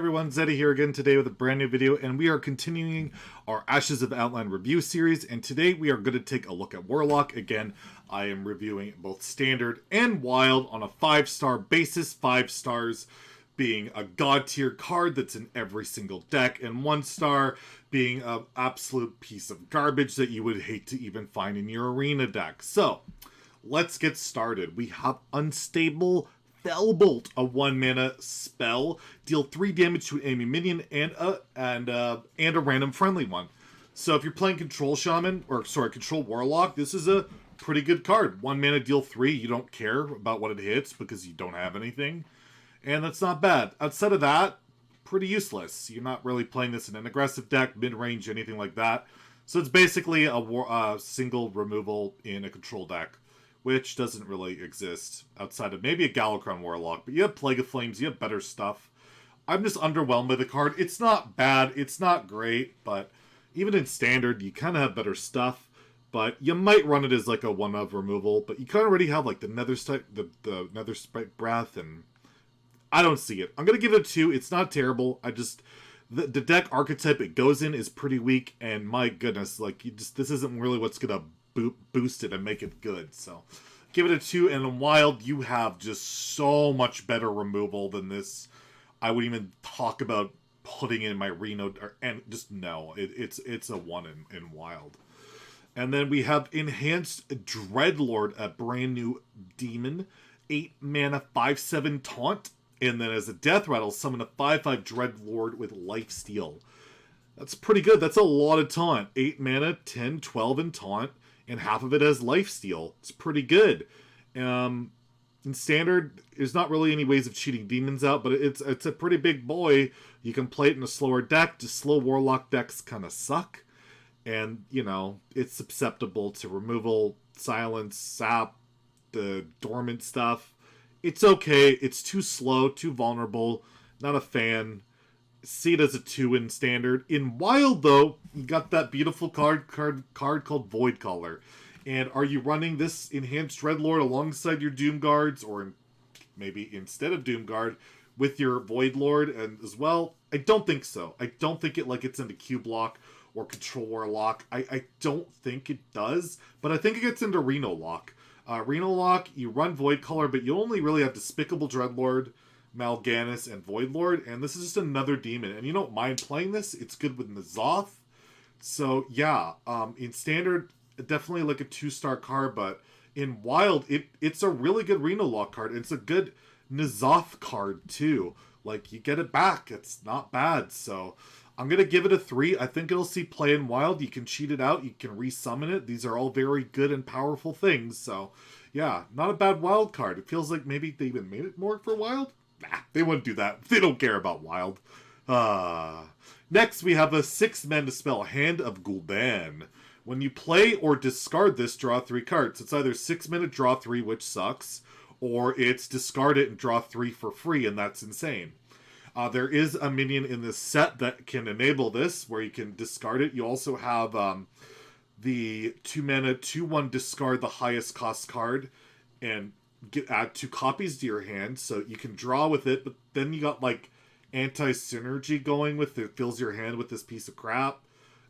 everyone, Zeddy here again today with a brand new video, and we are continuing our Ashes of Outland review series, and today we are going to take a look at Warlock. Again, I am reviewing both Standard and Wild on a 5-star basis, 5 stars being a god tier card that's in every single deck, and 1 star being an absolute piece of garbage that you would hate to even find in your arena deck. So, let's get started. We have Unstable Felbolt, a 1-mana spell. Deal 3 damage to an enemy minion and a random friendly one. So if you're playing Control Shaman, or sorry, Control Warlock, this is a pretty good card. 1 mana, deal 3. You don't care about what it hits because you don't have anything. And that's not bad. Outside of that, pretty useless. You're not really playing this in an aggressive deck, mid-range, anything like that. So it's basically a single removal in a control deck, which doesn't really exist outside of maybe a Gul'dan Warlock. But you have Plague of Flames, you have better stuff. I'm just underwhelmed by the card. It's not bad, it's not great, but even in Standard, you kind of have better stuff. But you might run it as like a 1-of removal, but you kind of already have like the Nether Spike Breath, and I don't see it. I'm going to give it a 2. It's not terrible. The deck archetype it goes in is pretty weak, and my goodness, like, this isn't really what's going to boost it and make it good. So give it a 2. And in Wild, you have just so much better removal than this. I wouldn't even talk about putting in my Reno, and just no, it's a 1 in Wild. And then we have Enhanced Dreadlord, a brand new demon, 8 mana, 5/7 taunt, and then as a death rattle, summon a 5/5 Dreadlord with Lifesteal. That's pretty good. That's a lot of taunt. 8 mana, 10, 12 in taunt, and half of it has lifesteal. It's pretty good. In Standard, there's not really any ways of cheating demons out, but it's a pretty big boy. You can play it in a slower deck. Just slow Warlock decks kind of suck. And, you know, it's susceptible to removal, silence, sap, the dormant stuff. It's okay. It's too slow, too vulnerable. Not a fan. See it as a 2 in Standard. In Wild, though, you got that beautiful card called Void Caller. And are you running this Enhanced Dreadlord alongside your Doom Guards, or maybe instead of Doom Guard with your Void Lord and as well? I don't think so. I don't think it's into Q Block or Control Warlock. I don't think it does, but I think it gets into Reno Lock. Reno Lock, you run Void Caller, but you only really have Despicable Dreadlord, Mal'Ganis, and Voidlord, and this is just another demon, and you don't mind playing this. It's good with N'Zoth. So yeah, in Standard, definitely like a 2-star card, but in Wild, it's a really good Reno Lock card. It's a good N'Zoth card too. Like, you get it back. It's not bad. So I'm gonna give it a 3. I think it'll see play in Wild. You can cheat it out. You can resummon it. These are all very good and powerful things. So yeah, not a bad Wild card. It feels like maybe they even made it more for Wild. Nah, they wouldn't do that. They don't care about Wild. Next, we have a 6-mana spell, Hand of Gul'dan. When you play or discard this, draw 3 cards. It's either 6 mana, draw 3, which sucks, or it's discard it and draw 3 for free, and that's insane. There is a minion in this set that can enable this, where you can discard it. You also have the 2 mana, 2/1 discard the highest cost card, and add 2 copies to your hand, so you can draw with it, but then you got like anti-synergy going with it, fills your hand with this piece of crap.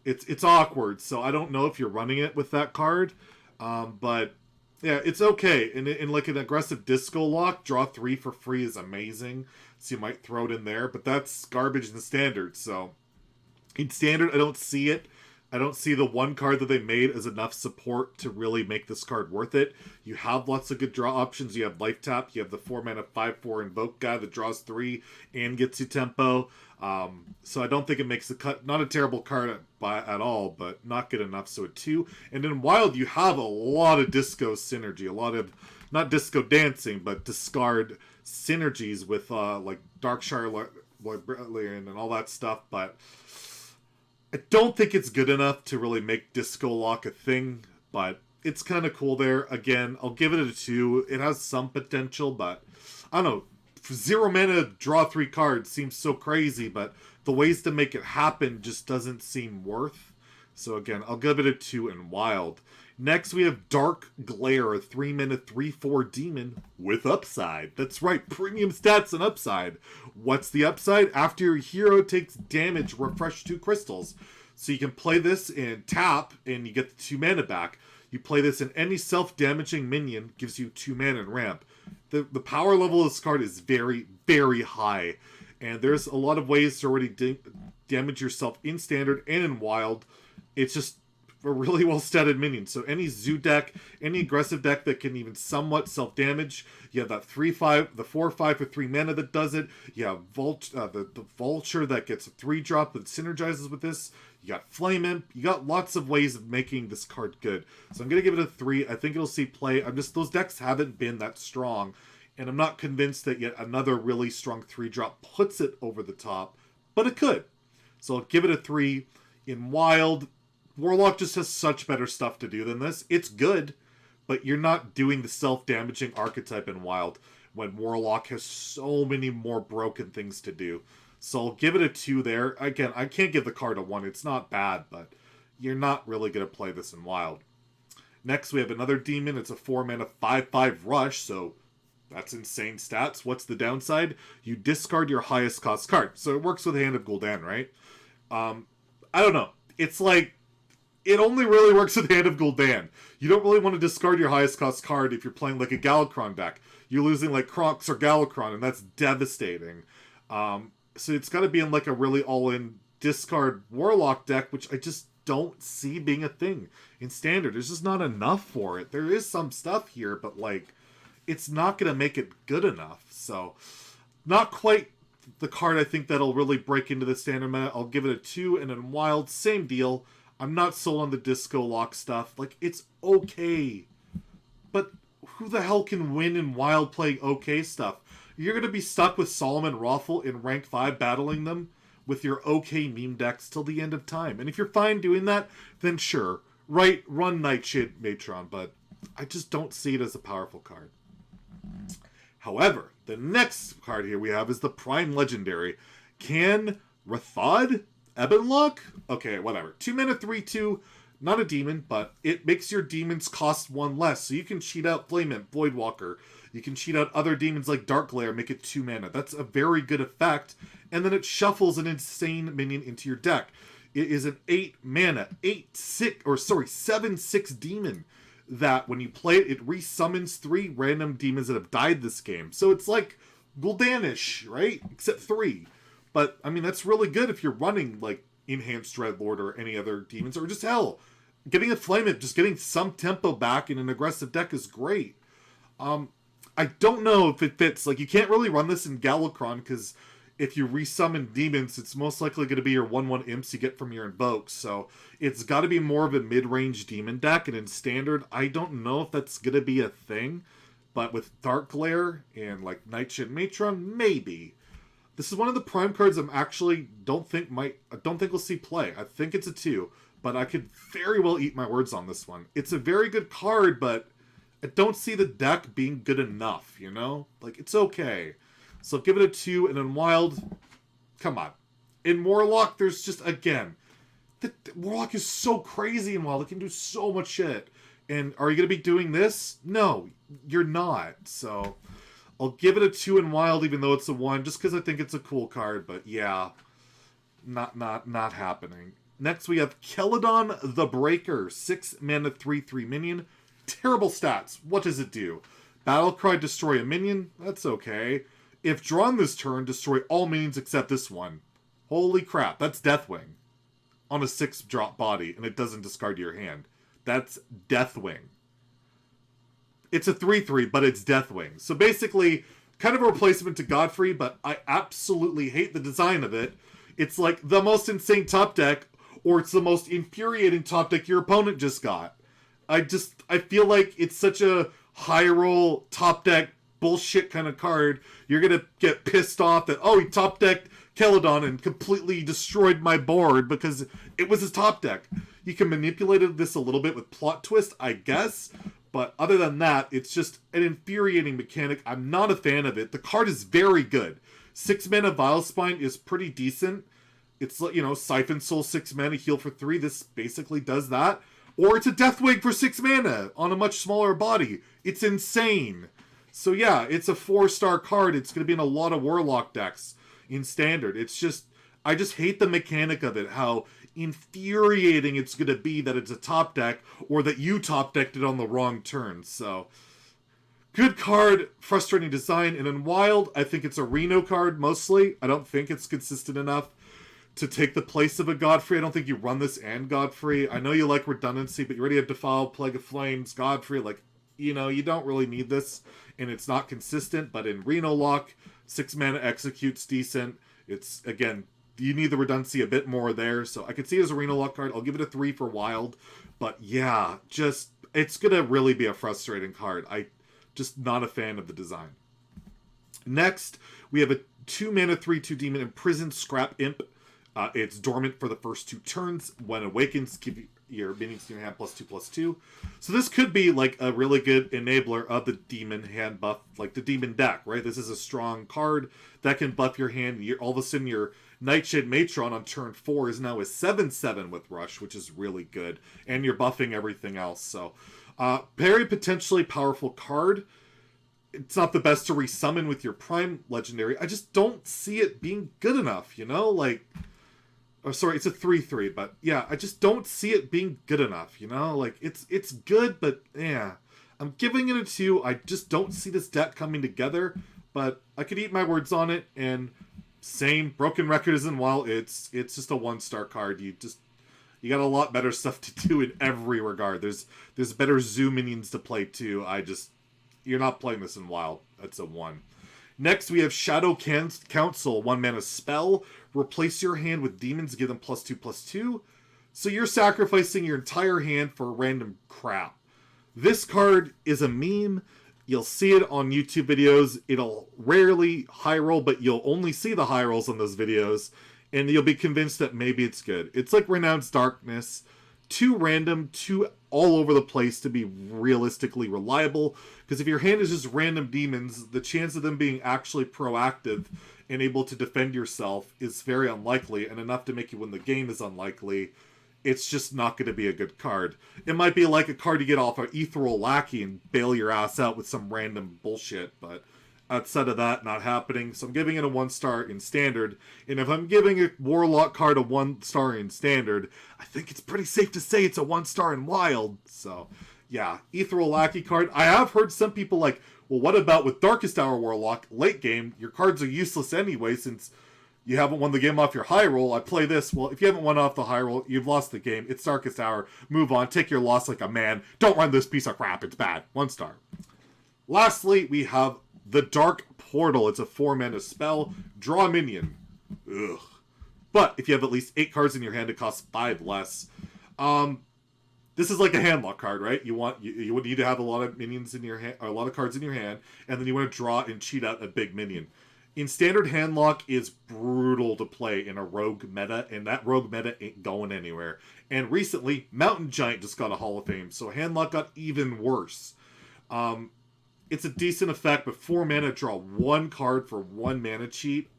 It's awkward, so I don't know if you're running it with that card, but yeah, it's okay. In like an aggressive disco lock, draw 3 for free is amazing, so you might throw it in there, but that's garbage in Standard. So in Standard, I don't see it. I don't see the 1 card that they made as enough support to really make this card worth it. You have lots of good draw options. You have Life Tap. You have the 4 mana 5/4 Invoke guy that draws 3 and gets you tempo. So I don't think it makes the cut. Not a terrible card at all, but not good enough. So a 2. And in Wild, you have a lot of disco synergy. A lot of, not disco dancing, but discard synergies with like Darkshire and all that stuff. But I don't think it's good enough to really make Disco Lock a thing, but it's kind of cool there. Again, I'll give it a 2. It has some potential, but I don't know. 0 mana, draw 3 cards seems so crazy, but the ways to make it happen just doesn't seem worth. So again, I'll give it a 2 in wild. Next, we have Dark Glare, a 3-mana 3/4 demon with upside. That's right, premium stats and upside. What's the upside? After your hero takes damage, refresh 2 crystals. So you can play this and tap, and you get the 2 mana back. You play this in any self-damaging minion, gives you 2 mana and ramp. The power level of this card is very, very high. And there's a lot of ways to already damage yourself in Standard and in Wild. It's just a really well-statted minion. So any zoo deck, any aggressive deck that can even somewhat self-damage, you have that 3/5, the 4/5 for 3 mana that does it. You have the Vulture that gets a 3-drop that synergizes with this. You got Flame Imp. You got lots of ways of making this card good. So I'm going to give it a 3. I think it'll see play. Those decks haven't been that strong. And I'm not convinced that yet another really strong 3-drop puts it over the top. But it could. So I'll give it a 3. In Wild, Warlock just has such better stuff to do than this. It's good, but you're not doing the self-damaging archetype in Wild when Warlock has so many more broken things to do. So I'll give it a 2 there. Again, I can't give the card a 1. It's not bad, but you're not really going to play this in Wild. Next, we have another demon. It's a 4-mana 5/5 rush, so that's insane stats. What's the downside? You discard your highest cost card. So it works with Hand of Gul'dan, right? I don't know. It's like, it only really works with Hand of Gul'dan. You don't really want to discard your highest cost card if you're playing like a Galakron deck. You're losing like Krox or Galakron, and that's devastating. So it's got to be in like a really all-in discard Warlock deck, which I just don't see being a thing in Standard. There's just not enough for it. There is some stuff here, but like, it's not going to make it good enough. So, not quite the card I think that'll really break into the Standard meta. I'll give it a 2, and in Wild, same deal. I'm not sold on the Disco Lock stuff. Like, it's okay. But who the hell can win in Wild playing okay stuff? You're going to be stuck with Solomon Rothel in rank 5 battling them with your okay meme decks till the end of time. And if you're fine doing that, then sure. Run Nightshade Matron, but I just don't see it as a powerful card. However, the next card here we have is the Prime Legendary. Kanrethad? Ebonlocke? Okay, whatever. 2 mana 3/2, not a demon, but it makes your demons cost 1 less. So you can cheat out Flame Imp, Voidwalker. You can cheat out other demons like Dark Glare, make it 2 mana. That's a very good effect. And then it shuffles an insane minion into your deck. It is an 8 mana, 7/6 demon that when you play it, it resummons 3 random demons that have died this game. So it's like Gul'danish, right? Except 3. But, I mean, that's really good if you're running, like, Enhanced Dreadlord or any other demons. Or just, hell, getting a Flame Imp, just getting some tempo back in an aggressive deck is great. I don't know if it fits. Like, you can't really run this in Galakron, because if you resummon demons, it's most likely going to be your 1/1 imps you get from your invokes. So, it's got to be more of a mid-range demon deck. And in Standard, I don't know if that's going to be a thing. But with Dark Glare and, like, Nightshade Matron, maybe. This is one of the prime cards I'm actually I don't think we'll see play. I think it's a 2, but I could very well eat my words on this one. It's a very good card, but I don't see the deck being good enough, you know? Like, it's okay. So give it a 2, and in Wild, come on. In Warlock, there's just, again, the Warlock is so crazy in Wild. It can do so much shit. And are you going to be doing this? No, you're not. So I'll give it a 2 in Wild, even though it's a 1, just because I think it's a cool card. But yeah, not happening. Next, we have Keli'dan the Breaker, 6 mana 3/3 minion. Terrible stats. What does it do? Battlecry, destroy a minion. That's okay. If drawn this turn, destroy all minions except this one. Holy crap, that's Deathwing on a 6-drop body, and it doesn't discard your hand. That's Deathwing. It's a 3/3, but it's Deathwing. So basically, kind of a replacement to Godfrey, but I absolutely hate the design of it. It's like the most insane top deck, or it's the most infuriating top deck your opponent just got. I feel like it's such a high roll top deck bullshit kind of card. You're going to get pissed off that, oh, he top decked Keli'dan and completely destroyed my board because it was his top deck. You can manipulate this a little bit with plot twist, I guess. But other than that, it's just an infuriating mechanic. I'm not a fan of it. The card is very good. 6 mana Vilespine is pretty decent. It's, you know, Siphon Soul 6 mana, heal for 3. This basically does that. Or it's a Deathwing for 6 mana on a much smaller body. It's insane. So yeah, it's a 4-star card. It's going to be in a lot of Warlock decks in Standard. It's just, I just hate the mechanic of it, how infuriating it's going to be that it's a top deck, or that you top decked it on the wrong turn. So, good card, frustrating design, and in Wild, I think it's a Reno card mostly. I don't think it's consistent enough to take the place of a Godfrey. I don't think you run this and Godfrey. I know you like redundancy, but you already have Defile, Plague of Flames, Godfrey. Like, you know, you don't really need this, and it's not consistent. But in Reno Lock, 6 mana executes decent. It's, again, you need the redundancy a bit more there. So I could see it as a Reno Lock card. I'll give it a 3 for Wild. But yeah, just, it's going to really be a frustrating card. Just not a fan of the design. Next, we have a 2 mana 3/2 demon Imprisoned Scrap Imp. It's dormant for the first 2 turns. When awakens, give your minions in your hand +2/+2. So this could be like a really good enabler of the demon hand buff, like the demon deck, right? This is a strong card that can buff your hand. All of a sudden, your Nightshade Matron on turn 4 is now a 7/7 with Rush, which is really good. And you're buffing everything else. So, very potentially powerful card. It's not the best to resummon with your Prime Legendary. I just don't see it being good enough, you know? Like, oh, sorry, it's a 3/3, but yeah, I just don't see it being good enough, you know? Like, it's good, but yeah. I'm giving it a 2. I just don't see this deck coming together, but I could eat my words on it, and same, Broken Record is in Wild. It's just a 1-star card. You got a lot better stuff to do in every regard. There's better zoo minions to play too. You're not playing this in Wild. That's a 1. Next, we have Shadowcouncil, 1 mana spell. Replace your hand with demons, give them +2/+2. So you're sacrificing your entire hand for random crap. This card is a meme. You'll see it on YouTube videos. It'll rarely high roll, but you'll only see the high rolls on those videos, and you'll be convinced that maybe it's good. It's like Renounced Darkness. Too random, too all over the place to be realistically reliable. Because if your hand is just random demons, the chance of them being actually proactive and able to defend yourself is very unlikely, and enough to make you win the game is unlikely. It's just not going to be a good card. It might be like a card you get off of Ethereal Lackey and bail your ass out with some random bullshit, but outside of that, not happening. So I'm giving it a 1-star in Standard. And if I'm giving a Warlock card a 1-star in Standard, I think it's pretty safe to say it's a 1-star in Wild. So, yeah, Ethereal Lackey card. I have heard some people like, well, what about with Darkest Hour Warlock? Late game, your cards are useless anyway since you haven't won the game off your high roll. I play this. Well, if you haven't won off the high roll, you've lost the game. It's Darkest Hour. Move on. Take your loss like a man. Don't run this piece of crap. It's bad. 1-star. Lastly, we have the Dark Portal. It's a 4-mana spell. Draw a minion. Ugh. But if you have at least 8 cards in your hand, it costs 5 less. This is like a handlock card, right? You would need to have a lot of minions in your hand, or a lot of cards in your hand, and then you want to draw and cheat out a big minion. In Standard, handlock is brutal to play in a rogue meta, and that rogue meta ain't going anywhere. And recently, Mountain Giant just got a Hall of Fame, so handlock got even worse. It's a decent effect, but 4 mana, draw 1 card for 1 mana cheat.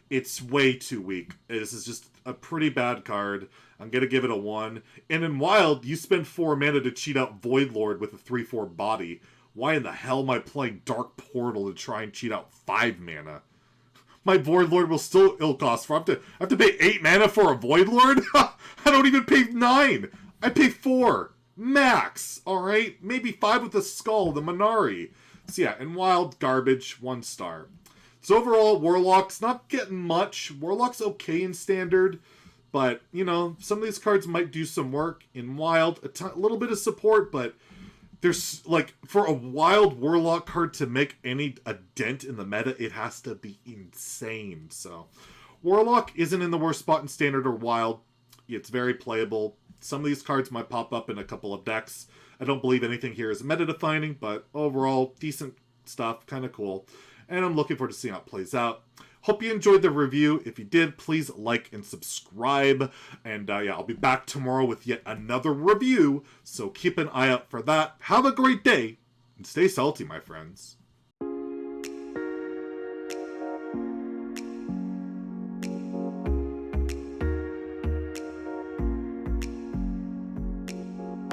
It's way too weak. This is just a pretty bad card. I'm going to give it a 1. And in Wild, you spend 4 mana to cheat out Voidlord with a 3/4 body. Why in the hell am I playing Dark Portal to try and cheat out 5 mana? My Voidlord will still cost 4. I have to pay 8 mana for a Voidlord? I don't even pay 9. I pay 4. Max. Alright? Maybe 5 with the Skull, the Minari. So yeah, in Wild, garbage, 1-star. So overall, Warlock's not getting much. Warlock's okay in Standard. But, you know, some of these cards might do some work. In Wild, a little bit of support, but there's, like, for a Wild Warlock card to make a dent in the meta, it has to be insane. So, Warlock isn't in the worst spot in Standard or Wild. It's very playable. Some of these cards might pop up in a couple of decks. I don't believe anything here is meta-defining, but overall, decent stuff, kind of cool. And I'm looking forward to seeing how it plays out. Hope you enjoyed the review. If you did, please like and subscribe. And yeah, I'll be back tomorrow with yet another review, so keep an eye out for that. Have a great day, and stay salty, my friends.